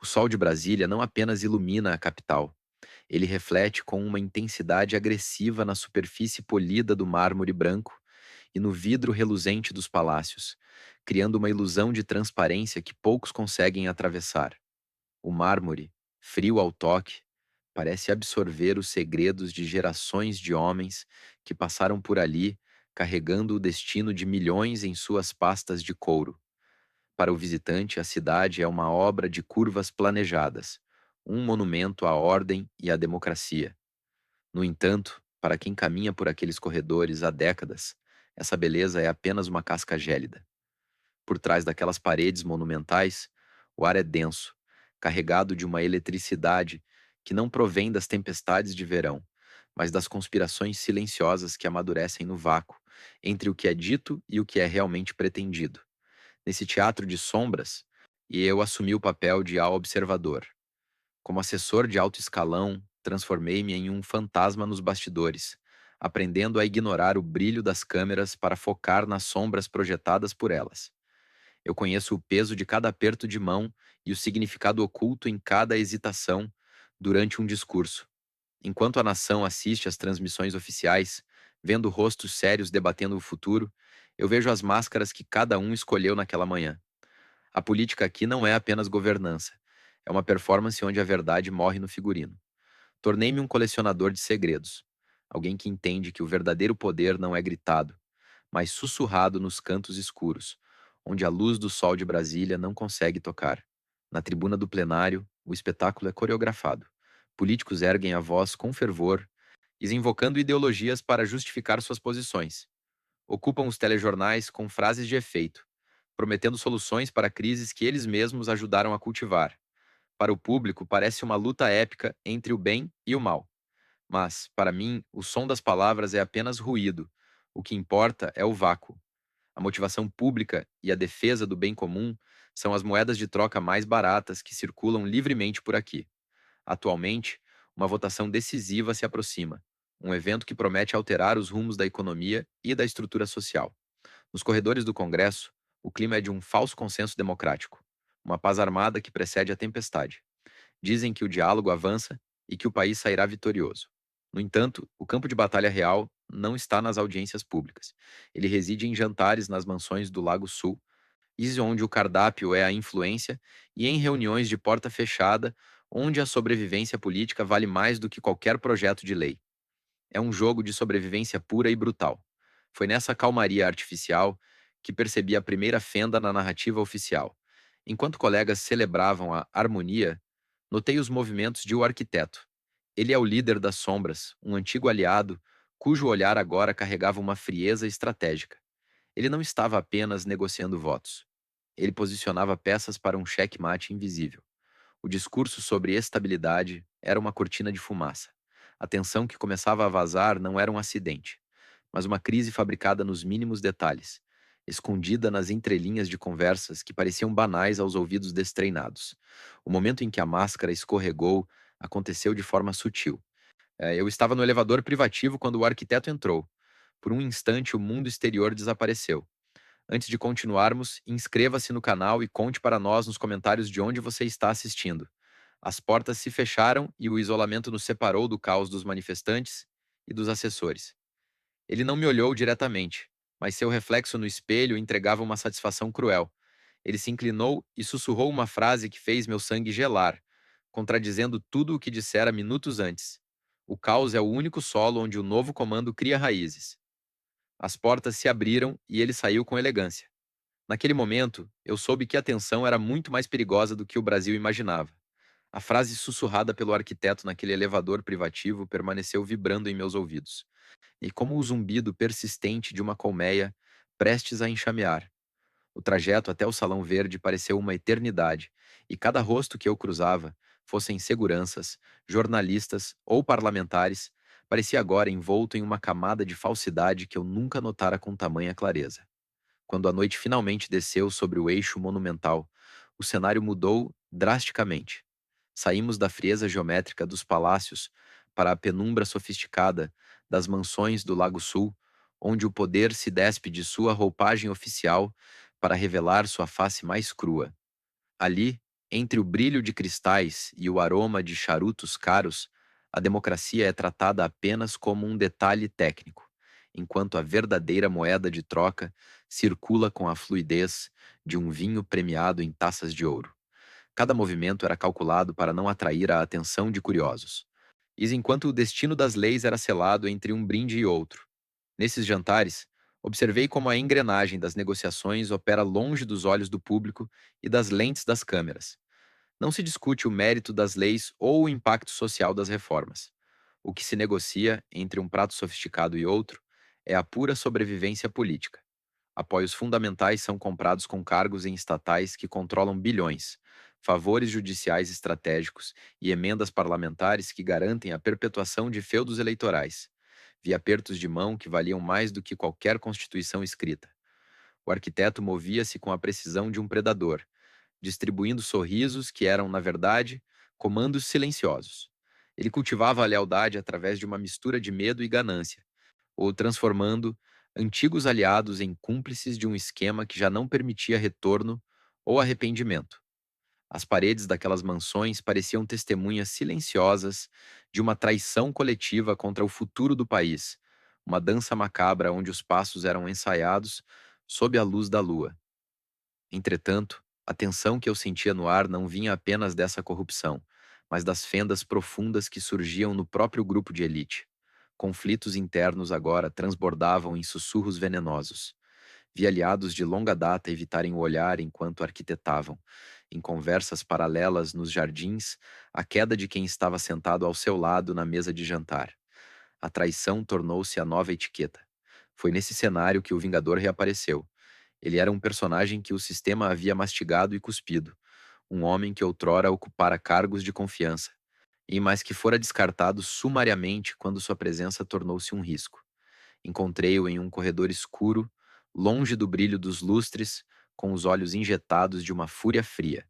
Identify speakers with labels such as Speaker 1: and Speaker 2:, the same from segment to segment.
Speaker 1: O sol de Brasília não apenas ilumina a capital, ele reflete com uma intensidade agressiva na superfície polida do mármore branco e no vidro reluzente dos palácios, criando uma ilusão de transparência que poucos conseguem atravessar. O mármore, frio ao toque, parece absorver os segredos de gerações de homens que passaram por ali carregando o destino de milhões em suas pastas de couro. Para o visitante, a cidade é uma obra de curvas planejadas, um monumento à ordem e à democracia. No entanto, para quem caminha por aqueles corredores há décadas, essa beleza é apenas uma casca gélida. Por trás daquelas paredes monumentais, o ar é denso, carregado de uma eletricidade que não provém das tempestades de verão, mas das conspirações silenciosas que amadurecem no vácuo entre o que é dito e o que é realmente pretendido. Nesse teatro de sombras, e eu assumi o papel de observador. Como assessor de alto escalão, transformei-me em um fantasma nos bastidores, aprendendo a ignorar o brilho das câmeras para focar nas sombras projetadas por elas. Eu conheço o peso de cada aperto de mão e o significado oculto em cada hesitação durante um discurso. Enquanto a nação assiste às transmissões oficiais, vendo rostos sérios debatendo o futuro, eu vejo as máscaras que cada um escolheu naquela manhã. A política aqui não é apenas governança. É uma performance onde a verdade morre no figurino. Tornei-me um colecionador de segredos. Alguém que entende que o verdadeiro poder não é gritado, mas sussurrado nos cantos escuros, onde a luz do sol de Brasília não consegue tocar. Na tribuna do plenário, o espetáculo é coreografado. Políticos erguem a voz com fervor, invocando ideologias para justificar suas posições. Ocupam os telejornais com frases de efeito, prometendo soluções para crises que eles mesmos ajudaram a cultivar. Para o público, parece uma luta épica entre o bem e o mal. Mas, para mim, o som das palavras é apenas ruído. O que importa é o vácuo. A motivação pública e a defesa do bem comum são as moedas de troca mais baratas que circulam livremente por aqui. Atualmente, uma votação decisiva se aproxima, um evento que promete alterar os rumos da economia e da estrutura social. Nos corredores do Congresso, o clima é de um falso consenso democrático, uma paz armada que precede a tempestade. Dizem que o diálogo avança e que o país sairá vitorioso. No entanto, o campo de batalha real não está nas audiências públicas. Ele reside em jantares nas mansões do Lago Sul, isso onde o cardápio é a influência, e em reuniões de porta fechada, onde a sobrevivência política vale mais do que qualquer projeto de lei. É um jogo de sobrevivência pura e brutal. Foi nessa calmaria artificial que percebi a primeira fenda na narrativa oficial. Enquanto colegas celebravam a harmonia, notei os movimentos de o arquiteto. Ele é o líder das sombras, um antigo aliado, cujo olhar agora carregava uma frieza estratégica. Ele não estava apenas negociando votos. Ele posicionava peças para um checkmate invisível. O discurso sobre estabilidade era uma cortina de fumaça. A tensão que começava a vazar não era um acidente, mas uma crise fabricada nos mínimos detalhes, escondida nas entrelinhas de conversas que pareciam banais aos ouvidos destreinados. O momento em que a máscara escorregou aconteceu de forma sutil. Eu estava no elevador privativo quando o arquiteto entrou. Por um instante, o mundo exterior desapareceu. Antes de continuarmos, inscreva-se no canal e conte para nós nos comentários de onde você está assistindo. As portas se fecharam e o isolamento nos separou do caos dos manifestantes e dos assessores. Ele não me olhou diretamente, mas seu reflexo no espelho entregava uma satisfação cruel. Ele se inclinou e sussurrou uma frase que fez meu sangue gelar, contradizendo tudo o que dissera minutos antes. O caos é o único solo onde o novo comando cria raízes. As portas se abriram e ele saiu com elegância. Naquele momento, eu soube que a tensão era muito mais perigosa do que o Brasil imaginava. A frase sussurrada pelo arquiteto naquele elevador privativo permaneceu vibrando em meus ouvidos, e como o zumbido persistente de uma colmeia prestes a enxamear. O trajeto até o Salão Verde pareceu uma eternidade, e cada rosto que eu cruzava, fossem seguranças, jornalistas ou parlamentares, parecia agora envolto em uma camada de falsidade que eu nunca notara com tamanha clareza. Quando a noite finalmente desceu sobre o eixo monumental, o cenário mudou drasticamente. Saímos da frieza geométrica dos palácios para a penumbra sofisticada das mansões do Lago Sul, onde o poder se despe de sua roupagem oficial para revelar sua face mais crua. Ali, Entre o brilho de cristais e o aroma de charutos caros, a democracia é tratada apenas como um detalhe técnico, enquanto a verdadeira moeda de troca circula com a fluidez de um vinho premiado em taças de ouro. Cada movimento era calculado para não atrair a atenção de curiosos. Isso enquanto o destino das leis era selado entre um brinde e outro. Nesses jantares, observei como a engrenagem das negociações opera longe dos olhos do público e das lentes das câmeras. Não se discute o mérito das leis ou o impacto social das reformas. O que se negocia entre um prato sofisticado e outro é a pura sobrevivência política. Apoios fundamentais são comprados com cargos em estatais que controlam bilhões, favores judiciais estratégicos e emendas parlamentares que garantem a perpetuação de feudos eleitorais, via apertos de mão que valiam mais do que qualquer constituição escrita. O arquiteto movia-se com a precisão de um predador, distribuindo sorrisos que eram, na verdade, comandos silenciosos. Ele cultivava a lealdade através de uma mistura de medo e ganância, ou transformando antigos aliados em cúmplices de um esquema que já não permitia retorno ou arrependimento. As paredes daquelas mansões pareciam testemunhas silenciosas de uma traição coletiva contra o futuro do país, uma dança macabra onde os passos eram ensaiados sob a luz da lua. Entretanto, a tensão que eu sentia no ar não vinha apenas dessa corrupção, mas das fendas profundas que surgiam no próprio grupo de elite. Conflitos internos agora transbordavam em sussurros venenosos. Vi aliados de longa data evitarem o olhar enquanto arquitetavam, em conversas paralelas nos jardins, a queda de quem estava sentado ao seu lado na mesa de jantar. A traição tornou-se a nova etiqueta. Foi nesse cenário que o Vingador reapareceu. Ele era um personagem que o sistema havia mastigado e cuspido, um homem que outrora ocupara cargos de confiança, mas que fora descartado sumariamente quando sua presença tornou-se um risco. Encontrei-o em um corredor escuro, longe do brilho dos lustres, com os olhos injetados de uma fúria fria.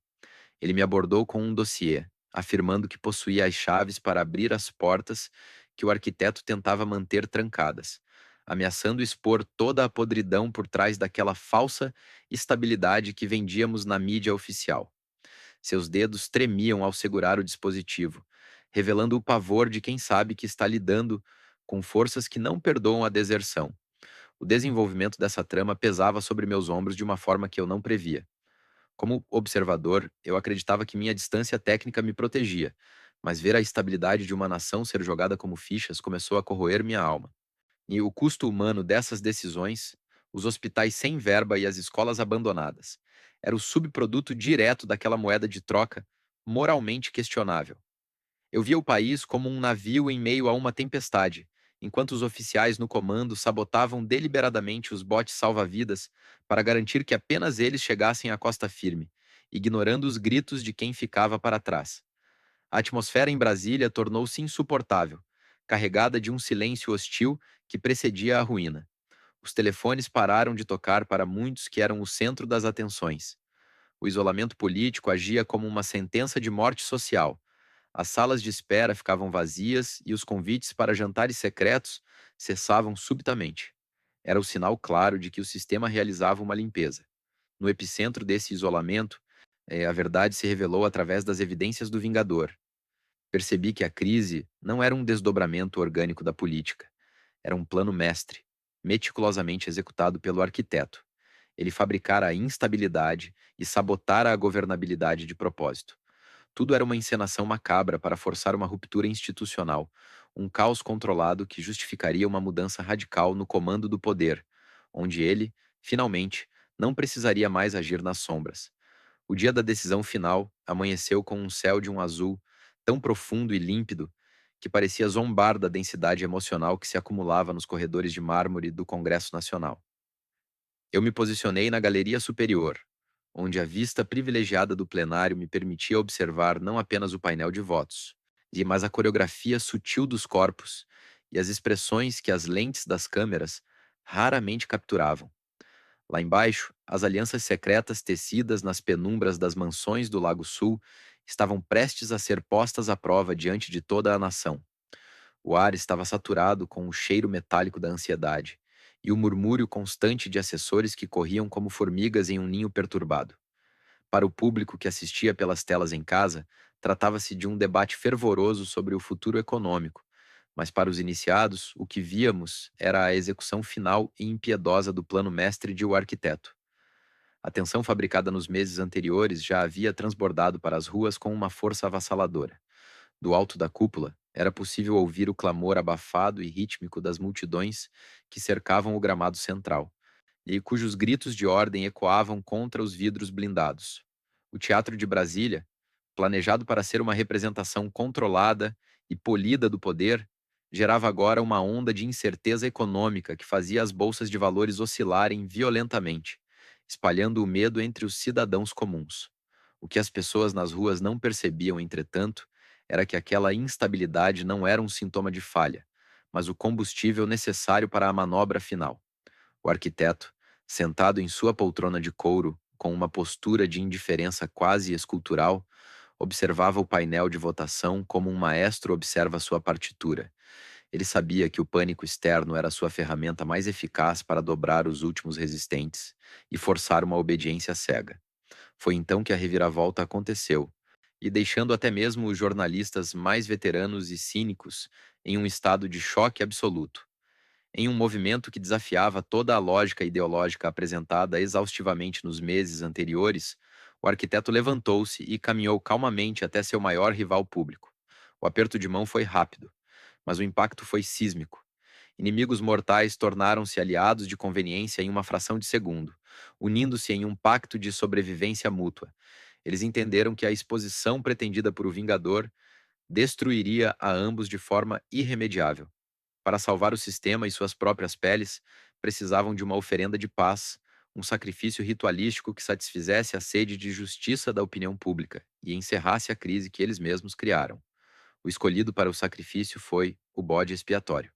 Speaker 1: Ele me abordou com um dossiê, afirmando que possuía as chaves para abrir as portas que o arquiteto tentava manter trancadas, ameaçando expor toda a podridão por trás daquela falsa estabilidade que vendíamos na mídia oficial. Seus dedos tremiam ao segurar o dispositivo, revelando o pavor de quem sabe que está lidando com forças que não perdoam a deserção. O desenvolvimento dessa trama pesava sobre meus ombros de uma forma que eu não previa. Como observador, eu acreditava que minha distância técnica me protegia, mas ver a estabilidade de uma nação ser jogada como fichas começou a corroer minha alma. E o custo humano dessas decisões, os hospitais sem verba e as escolas abandonadas, era o subproduto direto daquela moeda de troca moralmente questionável. Eu via o país como um navio em meio a uma tempestade, enquanto os oficiais no comando sabotavam deliberadamente os botes salva-vidas para garantir que apenas eles chegassem à costa firme, ignorando os gritos de quem ficava para trás. A atmosfera em Brasília tornou-se insuportável, carregada de um silêncio hostil que precedia a ruína. Os telefones pararam de tocar para muitos que eram o centro das atenções. O isolamento político agia como uma sentença de morte social. As salas de espera ficavam vazias e os convites para jantares secretos cessavam subitamente. Era o sinal claro de que o sistema realizava uma limpeza. No epicentro desse isolamento, a verdade se revelou através das evidências do Vingador. Percebi que a crise não era um desdobramento orgânico da política, era um plano mestre, meticulosamente executado pelo arquiteto. Ele fabricara a instabilidade e sabotara a governabilidade de propósito. Tudo era uma encenação macabra para forçar uma ruptura institucional, um caos controlado que justificaria uma mudança radical no comando do poder, onde ele, finalmente, não precisaria mais agir nas sombras. O dia da decisão final amanheceu com um céu de um azul tão profundo e límpido que parecia zombar da densidade emocional que se acumulava nos corredores de mármore do Congresso Nacional. Eu me posicionei na galeria superior, onde a vista privilegiada do plenário me permitia observar não apenas o painel de votos, mas a coreografia sutil dos corpos e as expressões que as lentes das câmeras raramente capturavam. Lá embaixo, as alianças secretas tecidas nas penumbras das mansões do Lago Sul estavam prestes a ser postas à prova diante de toda a nação. O ar estava saturado com o cheiro metálico da ansiedade e o murmúrio constante de assessores que corriam como formigas em um ninho perturbado. Para o público que assistia pelas telas em casa, tratava-se de um debate fervoroso sobre o futuro econômico, mas para os iniciados, o que víamos era a execução final e impiedosa do plano mestre de O Arquiteto. A tensão fabricada nos meses anteriores já havia transbordado para as ruas com uma força avassaladora. Do alto da cúpula, era possível ouvir o clamor abafado e rítmico das multidões que cercavam o gramado central, e cujos gritos de ordem ecoavam contra os vidros blindados. O Teatro de Brasília, planejado para ser uma representação controlada e polida do poder, gerava agora uma onda de incerteza econômica que fazia as bolsas de valores oscilarem violentamente, espalhando o medo entre os cidadãos comuns. O que as pessoas nas ruas não percebiam, entretanto, era que aquela instabilidade não era um sintoma de falha, mas o combustível necessário para a manobra final. O arquiteto, sentado em sua poltrona de couro, com uma postura de indiferença quase escultural, observava o painel de votação como um maestro observa sua partitura. Ele sabia que o pânico externo era sua ferramenta mais eficaz para dobrar os últimos resistentes e forçar uma obediência cega. Foi então que a reviravolta aconteceu, e deixando até mesmo os jornalistas mais veteranos e cínicos em um estado de choque absoluto. Em um movimento que desafiava toda a lógica ideológica apresentada exaustivamente nos meses anteriores, o arquiteto levantou-se e caminhou calmamente até seu maior rival público. O aperto de mão foi rápido, mas o impacto foi sísmico. Inimigos mortais tornaram-se aliados de conveniência em uma fração de segundo, unindo-se em um pacto de sobrevivência mútua. Eles entenderam que a exposição pretendida por o Vingador destruiria a ambos de forma irremediável. Para salvar o sistema e suas próprias peles, precisavam de uma oferenda de paz, um sacrifício ritualístico que satisfizesse a sede de justiça da opinião pública e encerrasse a crise que eles mesmos criaram. O escolhido para o sacrifício foi o bode expiatório.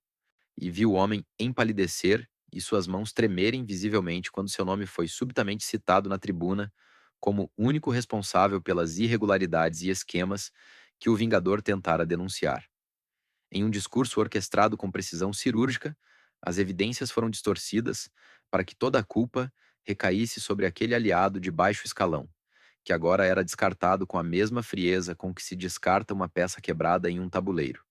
Speaker 1: E viu o homem empalidecer e suas mãos tremerem visivelmente quando seu nome foi subitamente citado na tribuna como único responsável pelas irregularidades e esquemas que o Vingador tentara denunciar. Em um discurso orquestrado com precisão cirúrgica, as evidências foram distorcidas para que toda a culpa recaísse sobre aquele aliado de baixo escalão, que agora era descartado com a mesma frieza com que se descarta uma peça quebrada em um tabuleiro.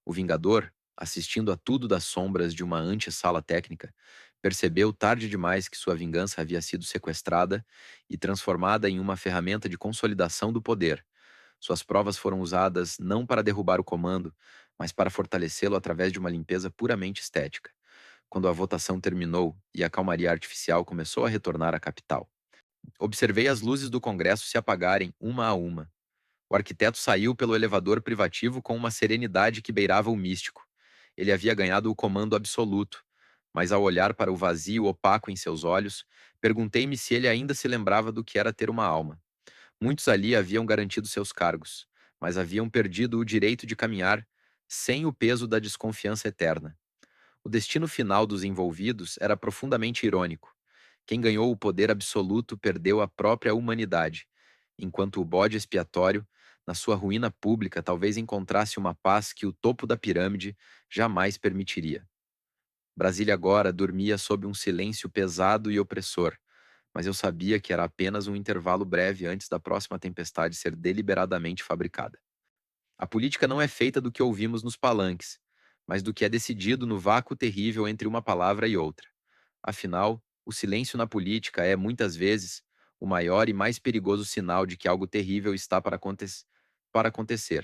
Speaker 1: O Vingador, assistindo a tudo das sombras de uma antessala técnica, percebeu tarde demais que sua vingança havia sido sequestrada e transformada em uma ferramenta de consolidação do poder. Suas provas foram usadas não para derrubar o comando, mas para fortalecê-lo através de uma limpeza puramente estética. Quando a votação terminou e a calmaria artificial começou a retornar à capital, observei as luzes do Congresso se apagarem uma a uma. O arquiteto saiu pelo elevador privativo com uma serenidade que beirava o místico. Ele havia ganhado o comando absoluto, mas ao olhar para o vazio opaco em seus olhos, perguntei-me se ele ainda se lembrava do que era ter uma alma. Muitos ali haviam garantido seus cargos, mas haviam perdido o direito de caminhar sem o peso da desconfiança eterna. O destino final dos envolvidos era profundamente irônico. Quem ganhou o poder absoluto perdeu a própria humanidade, enquanto o bode expiatório, na sua ruína pública, talvez encontrasse uma paz que o topo da pirâmide jamais permitiria. Brasília agora dormia sob um silêncio pesado e opressor, mas eu sabia que era apenas um intervalo breve antes da próxima tempestade ser deliberadamente fabricada. A política não é feita do que ouvimos nos palanques, mas do que é decidido no vácuo terrível entre uma palavra e outra. Afinal, o silêncio na política é, muitas vezes, o maior e mais perigoso sinal de que algo terrível está para acontecer.